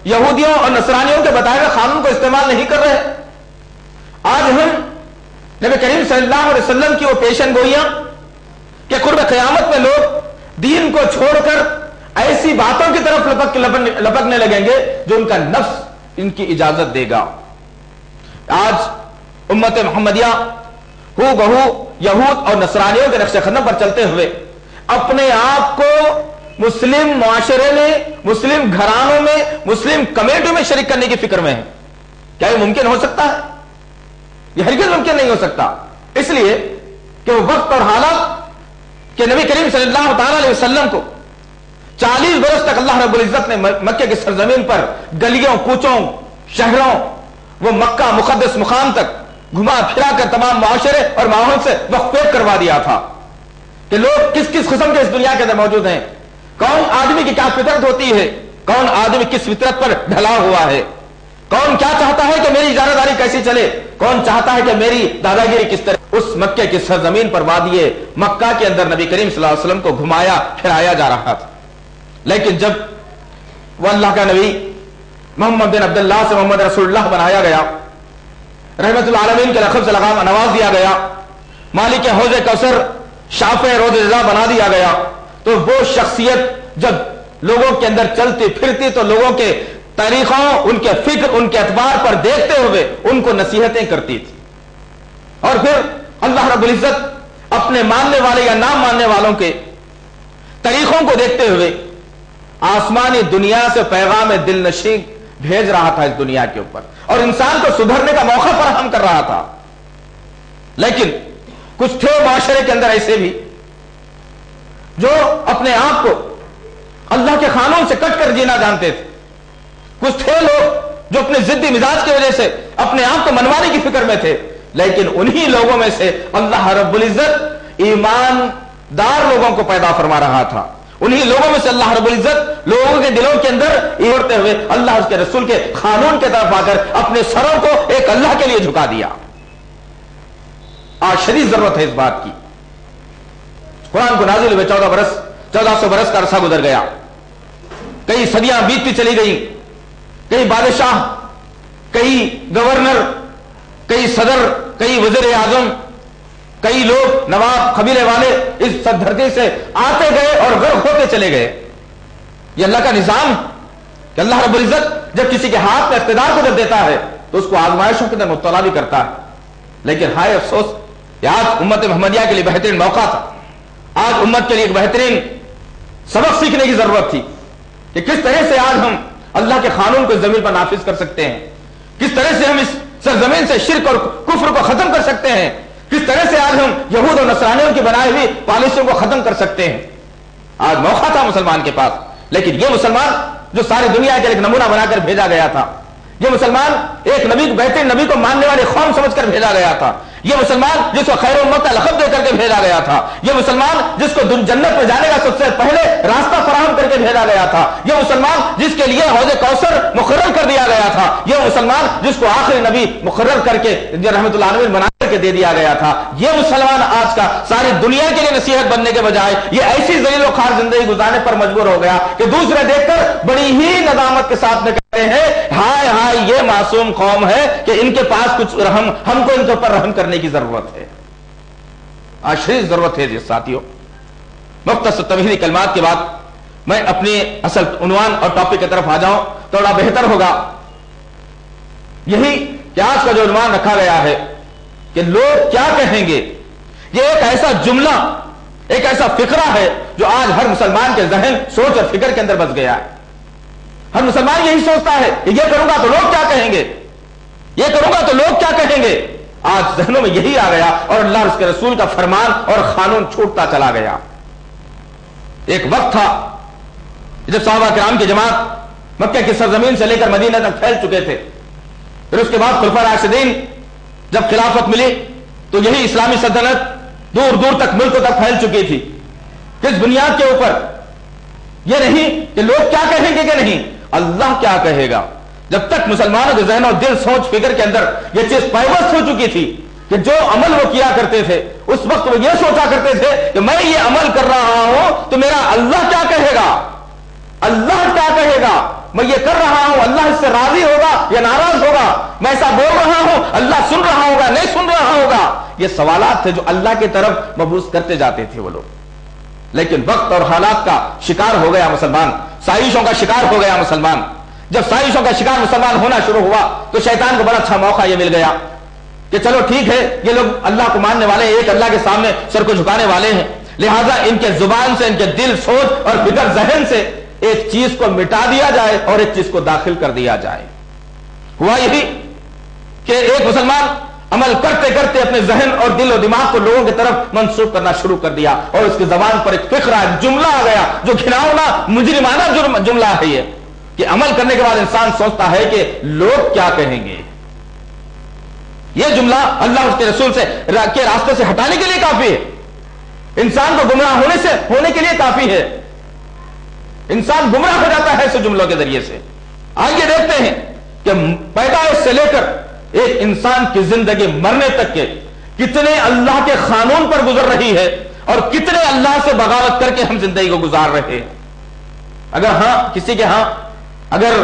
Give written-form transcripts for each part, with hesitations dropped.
یہودیوں اور نصرانیوں کے بتائے ہوئے قانون کو استعمال نہیں کر رہے. آج ہم نبی کریم صلی اللہ علیہ وسلم کی وہ پیشن گوئیاں کہ قرب قیامت میں لوگ دین کو چھوڑ کر ایسی باتوں کی طرف لپکنے لگیں گے جو ان کا نفس ان کی اجازت دے گا. آج امت محمدیہ ہو بہو یہود اور نصرانیوں کے نقش قدم پر چلتے ہوئے اپنے آپ کو مسلم معاشرے میں، مسلم گھرانوں میں، مسلم کمیٹوں میں شریک کرنے کی فکر میں ہے. کیا یہ ممکن ہو سکتا ہے؟ یہ ہرگز ممکن نہیں ہو سکتا، اس لیے کہ وہ وقت اور حالات کہ نبی کریم صلی اللہ تعالی علیہ وسلم کو 40 برس تک اللہ رب العزت نے مکے کی سرزمین پر گلیوں کوچوں شہروں وہ مکہ مقدس مقام تک گھما پھرا کر تمام معاشرے اور ماحول سے وقفیت کروا دیا تھا کہ لوگ کس کس قسم کے اس دنیا کے اندر موجود ہیں، کون آدمی کی کیا فطرت ہوتی ہے، کون آدمی کس فطرت پر ڈھلا ہوا ہے، کون کیا چاہتا ہے کہ میری اجارہ داری کیسی چلے، کون چاہتا ہے کہ میری دادا گیری کس طرح. اس مکے کی سرزمین پر وادی مکہ کے اندر نبی کریم صلی اللہ علیہ وسلم کو گھمایا پھرایا جا رہا تھا. لیکن جب وہ اللہ کا نبی محمد بن عبداللہ سے محمد رسول اللہ بنایا گیا، رحمت العالمین کے لقب سے لقب نواز دیا گیا، مالک حوض کوثر شافع روض رضا بنا دیا گیا، تو وہ شخصیت جب لوگوں کے اندر چلتی پھرتی تو لوگوں کے طریقوں، ان کے فکر، ان کے اعتبار پر دیکھتے ہوئے ان کو نصیحتیں کرتی تھی. اور پھر اللہ رب العزت اپنے ماننے والے یا نہ ماننے والوں کے طریقوں کو دیکھتے ہوئے آسمانی دنیا سے پیغام دل نشیں بھیج رہا تھا اس دنیا کے اوپر، اور انسان کو سدھرنے کا موقع فراہم کر رہا تھا. لیکن کچھ تھے معاشرے کے اندر ایسے بھی جو اپنے آپ کو اللہ کے قانون سے کٹ کر جینا جانتے تھے. کچھ تھے لوگ جو اپنے ضدی مزاج کی وجہ سے اپنے آپ کو منوانے کی فکر میں تھے. لیکن انہی لوگوں میں سے اللہ رب العزت ایماندار لوگوں کو پیدا فرما رہا تھا. انہی لوگوں میں سے اللہ رب العزت لوگوں کے دلوں کے اندر اڑتے ہوئے اللہ اس کے رسول کے قانون کے طرف آ کر اپنے سروں کو ایک اللہ کے لیے جھکا دیا. آج شدید ضرورت ہے اس بات کی. قرآن کو نازل ہوئے 1400 برس کا عرصہ گزر گیا، کئی صدیاں بیتتی چلی گئی، کئی بادشاہ، کئی گورنر، کئی صدر، کئی وزیر اعظم، کئی لوگ نواب قبیلے والے اس دھرتی سے آتے گئے اور غرق ہوتے چلے گئے. یہ اللہ کا نظام کہ اللہ رب العزت جب کسی کے ہاتھ میں اقتدار کو جب دیتا ہے تو اس کو آزمائشوں کے اندر مبتلا بھی کرتا ہے. لیکن ہائے افسوس کہ آج امت محمدیہ کے لیے بہترین موقع تھا. آج امت کے لیے ایک بہترین سبق سیکھنے کی ضرورت تھی کہ کس طرح سے آج ہم اللہ کے قانون کو زمین پر نافذ کر سکتے ہیں، کس طرح سے ہم اس سرزمین سے شرک اور کفر کو ختم کر سکتے ہیں، کس طرح سے آج ہم یہود اور نصرانیوں کی بنائی ہوئی پالیسیوں کو ختم کر سکتے ہیں. آج موقع تھا مسلمان کے پاس. لیکن یہ مسلمان جو ساری دنیا کے ایک نمونہ بنا کر بھیجا گیا تھا، یہ مسلمان ایک نبی، بہترین نبی کو ماننے والے قوم سمجھ کر بھیجا گیا تھا، یہ مسلمان جس کو خیر امت کا لقب دے کر کے بھیجا گیا تھا، یہ مسلمان جس کو جنت میں جانے کا سب سے پہلے راستہ فراہم کر کے بھیجا گیا تھا، یہ مسلمان جس کے لیے حوض کوثر مقرر کر دیا گیا تھا، یہ مسلمان جس کو آخری نبی مقرر کر کے رحمت اللہ علیہ بنا کر کے دے دیا گیا تھا، یہ مسلمان آج کا ساری دنیا کے لیے نصیحت بننے کے بجائے یہ ایسی ذلیل و خوار زندگی گزارنے پر مجبور ہو گیا کہ دوسرے دیکھ کر بڑی ہی ندامت کے ساتھ میں کہتے ہیں ہائے ہائے یہ معصوم قوم ہے کہ ان کے پاس کچھ رحم، ہم کو ان کے اوپر رحم کرنے کی ضرورت ہے. آج شدید ضرورت ہے جی ساتھیوں. مختصر تمہیدی کلمات کے بعد میں اپنی اصل عنوان اور ٹاپک کی طرف آ جاؤں تو بڑا بہتر ہوگا. یہی کہ آج کا جو عنوان رکھا گیا ہے کہ لوگ کیا کہیں گے، یہ ایک ایسا جملہ، ایک ایسا فقرہ ہے جو آج ہر مسلمان کے ذہن، سوچ اور فکر کے اندر بس گیا ہے. ہر مسلمان یہی سوچتا ہے کہ یہ کروں گا تو لوگ کیا کہیں گے، یہ کروں گا تو لوگ کیا کہیں گے. آج ذہنوں میں یہی آ گیا اور اللہ اور اس کے رسول کا فرمان اور قانون چھوٹتا چلا گیا. ایک وقت تھا جب صحابہ کرام کی جماعت مکہ کی سرزمین سے لے کر مدینہ تک پھیل چکے تھے. پھر اس کے بعد خلفاء راشدین جب خلافت ملی تو یہی اسلامی سلطنت دور دور تک ملکوں تک پھیل چکی تھی. کس بنیاد کے اوپر؟ یہ نہیں کہ لوگ کیا کہیں گے کہ نہیں، اللہ کیا کہے گا. جب تک مسلمانوں کے ذہن اور دل، سوچ، فکر کے اندر یہ چیز پیوست ہو چکی تھی کہ جو عمل وہ کیا کرتے تھے اس وقت وہ یہ سوچا کرتے تھے کہ میں یہ عمل کر رہا ہوں تو میرا اللہ کیا کہے گا، اللہ کیا کہے گا. میں یہ کر رہا ہوں اللہ اس سے راضی ہوگا یا ناراض ہوگا، میں ایسا بول رہا ہوں اللہ سن رہا ہوگا نہیں سن رہا ہوگا، یہ سوالات تھے جو اللہ کی طرف مبعوث کرتے جاتے تھے وہ لوگ. لیکن وقت اور حالات کا شکار ہو گیا مسلمان، سازشوں کا شکار ہو گیا مسلمان. جب سازشوں کا شکار مسلمان ہونا شروع ہوا تو شیطان کو بڑا اچھا موقع یہ مل گیا کہ چلو ٹھیک ہے یہ لوگ اللہ کو ماننے والے ہیں، ایک اللہ کے سامنے سر کو جھکانے والے ہیں، لہذا ان کے زبان سے، ان کے دل، سوچ اور فکر، ذہن سے ایک چیز کو مٹا دیا جائے اور ایک چیز کو داخل کر دیا جائے. ہوا یہی کہ ایک مسلمان عمل کرتے کرتے اپنے ذہن اور دل و دماغ کو لوگوں کی طرف منسوخ کرنا شروع کر دیا اور اس کی زبان پر ایک فقرہ، ایک جملہ آ گیا جو گھناؤنا مجرمانہ جملہ ہے یہ، کہ عمل کرنے کے بعد انسان سوچتا ہے کہ لوگ کیا کہیں گے. یہ جملہ اللہ اس کے رسول سے کے راستے سے ہٹانے کے لیے کافی ہے، انسان کو گمراہ ہونے کے لیے کافی ہے. انسان گمراہ ہو جاتا ہے ایسے جملوں کے ذریعے سے. آئیے دیکھتے ہیں کہ پیدائش سے لے کر ایک انسان کی زندگی مرنے تک کے کتنے اللہ کے قانون پر گزر رہی ہے اور کتنے اللہ سے بغاوت کر کے ہم زندگی کو گزار رہے ہیں. اگر کسی کے اگر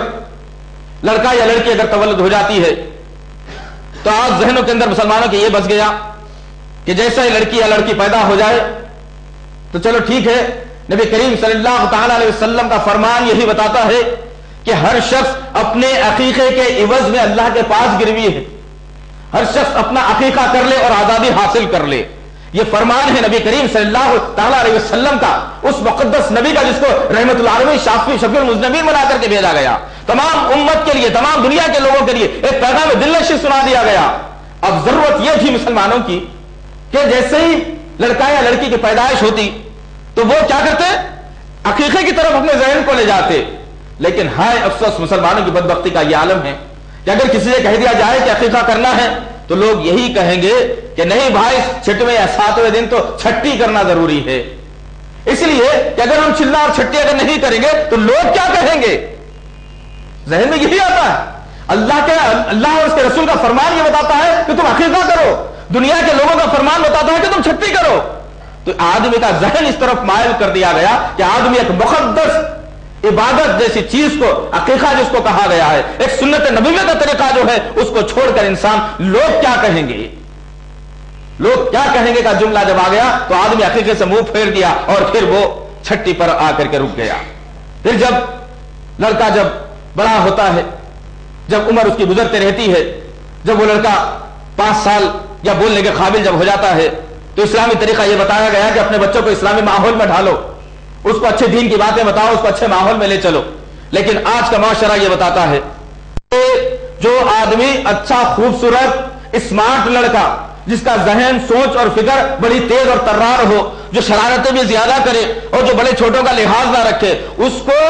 لڑکا یا لڑکی اگر تولد ہو جاتی ہے تو آج ذہنوں کے اندر مسلمانوں کے یہ بس گیا کہ جیسا ہی لڑکی یا لڑکی پیدا ہو جائے تو چلو ٹھیک ہے. نبی کریم صلی اللہ تعالی علیہ وسلم کا فرمان یہی بتاتا ہے کہ ہر شخص اپنے عقیقے کے عوض میں اللہ کے پاس گروی ہے. ہر شخص اپنا عقیقہ کر لے اور آزادی حاصل کر لے. یہ فرمان ہے نبی کریم صلی اللہ تعالی علیہ وسلم کا، اس مقدس نبی کا جس کو رحمت العالمین شفیع المذنبین بنا کر کے بھیجا گیا. تمام امت کے لیے، تمام دنیا کے لوگوں کے لیے ایک پیغام دلنشین سنا دیا گیا. اب ضرورت یہ تھی مسلمانوں کی کہ جیسے ہی لڑکا یا لڑکی کی پیدائش ہوتی تو وہ کیا کرتے؟ عقیقے کی طرف اپنے ذہن کو لے جاتے. لیکن ہائے افسوس مسلمانوں کی بدبختی کا یہ عالم ہے کہ اگر کسی سے کہہ دیا جائے کہ عقیقہ کرنا ہے تو لوگ یہی کہیں گے کہ نہیں بھائی 6ویں یا 7ویں دن تو چھٹی کرنا ضروری ہے. اس لیے کہ اگر ہم چلا اور چھٹی اگر نہیں کریں گے تو لوگ کیا کہیں گے، ذہن میں یہی آتا ہے. اللہ اور اس کے رسول کا فرمان یہ بتاتا ہے کہ تم عقیقہ کرو، دنیا کے لوگوں کا فرمان بتاتا ہے کہ تم چھٹی کرو. تو آدمی کا ذہن اس طرف مائل کر دیا گیا کہ آدمی ایک مقدس عبادت جیسی چیز کو، عقیقہ جس کو کہا گیا ہے، ایک سنت نبوی کا طریقہ جو ہے اس کو چھوڑ کر انسان لوگ کیا کہیں گے، لوگ کیا کہیں گے کا جملہ جب آ گیا تو آدمی عقیقے سے منہ پھیر دیا اور پھر وہ چھٹی پر آ کر کے رک گیا. پھر جب لڑکا جب بڑا ہوتا ہے، جب عمر اس کی گزرتے رہتی ہے، جب وہ لڑکا 5 سال یا بولنے کے قابل جب ہو جاتا ہے تو اسلامی طریقہ یہ بتایا گیا کہ اپنے بچوں کو اسلامی ماحول میں ڈھالو، اس کو اچھے دین کی باتیں بتاؤ، اس کو اچھے ماحول میں لے چلو. لیکن آج کا معاشرہ یہ بتاتا ہے کہ جو آدمی اچھا خوبصورت اسمارٹ لڑکا جس کا ذہن، سوچ اور فکر بڑی تیز اور ترار ہو، جو شرارتیں بھی زیادہ کرے اور جو بڑے چھوٹوں کا لحاظ نہ رکھے، اس کو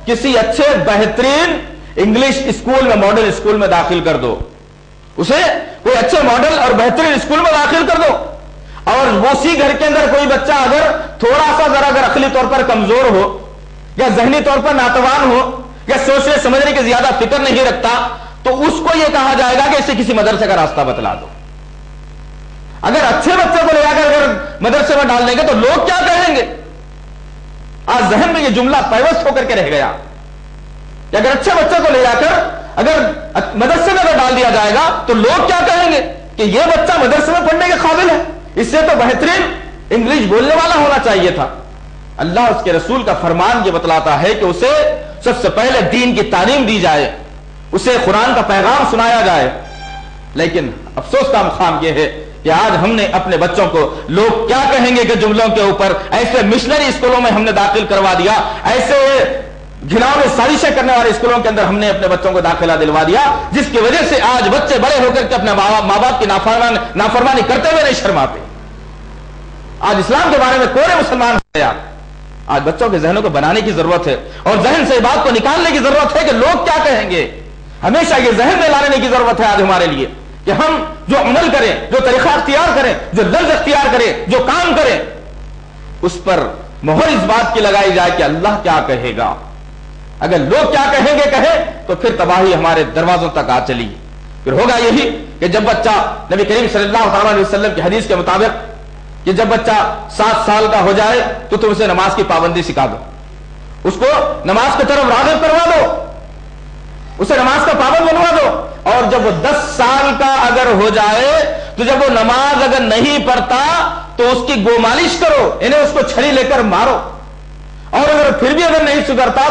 کسی اچھے بہترین انگلش اسکول میں، ماڈل اسکول میں داخل کر دو، اسے کوئی اچھے ماڈل اور بہترین اسکول میں داخل کر دو. اور اسی گھر کے اندر کوئی بچہ اگر تھوڑا سا ذرا اگر عقلی طور پر کمزور ہو یا ذہنی طور پر ناتوان ہو یا سوچنے سمجھنے کی زیادہ فکر نہیں رکھتا تو اس کو یہ کہا جائے گا کہ اسے کسی مدرسے کا راستہ بتلا دو. اگر اچھے بچے کو لے جا کر اگر مدرسے میں ڈال دیں گے تو لوگ کیا کہیں گے. آج ذہن میں یہ جملہ پیوست ہو کر کے رہ گیا کہ اگر اچھے بچے کو لے جا کر اگر مدرسے میں ڈال دیا جائے گا تو لوگ کیا کہیں گے کہ یہ بچہ مدرسے میں پڑھنے کے قابل ہے، اس سے تو بہترین انگلش بولنے والا ہونا چاہیے تھا. اللہ اس کے رسول کا فرمان یہ بتلاتا ہے کہ اسے سب سے پہلے دین کی تعلیم دی جائے، اسے قرآن کا پیغام سنایا جائے. لیکن افسوس کا مقام یہ ہے کہ آج ہم نے اپنے بچوں کو لوگ کیا کہیں گے کہ جملوں کے اوپر ایسے مشنری اسکولوں میں ہم نے داخل کروا دیا، ایسے گھناؤ میں سازشیں کرنے والے اسکولوں کے اندر ہم نے اپنے بچوں کو داخلہ دلوا دیا، جس کی وجہ سے آج بچے بڑے ہو کر کے اپنے ماں باپ کی نافرمانی کرتے ہوئے نہیں شرماتے. آج اسلام کے بارے میں کوئی مسلمان ہے. آج بچوں کے ذہنوں کو بنانے کی ضرورت ہے اور ذہن سے بات کو نکالنے کی ضرورت ہے کہ لوگ کیا کہیں گے. ہمیشہ یہ ذہن میں لانے کی ضرورت ہے آج ہمارے لیے کہ ہم جو عمل کریں، جو طریقہ اختیار کریں، جو لفظ اختیار کریں، جو کام کریں، اس پر مہر اس بات کی لگائی جائے کہ اللہ کیا کہے گا. اگر لوگ کیا کہیں گے کہیں تو پھر تباہی ہمارے دروازوں تک آ چلی. پھر ہوگا یہی کہ جب بچہ، نبی کریم صلی اللہ تعالی علیہ وسلم کی حدیث کے مطابق کہ جب بچہ 7 سال کا ہو جائے تو تم اسے نماز کی پابندی سکھا دو، اس کو نماز کی طرف راغب کروا دو. اسے نماز کا پابند بنوا دو، اور جب وہ 10 سال کا اگر ہو جائے تو جب وہ نماز اگر نہیں پڑھتا تو اس کی گو مالش کرو، انہیں اس کو چھری لے کر مارو، اور اگر پھر بھی اگر نہیں سدھرتا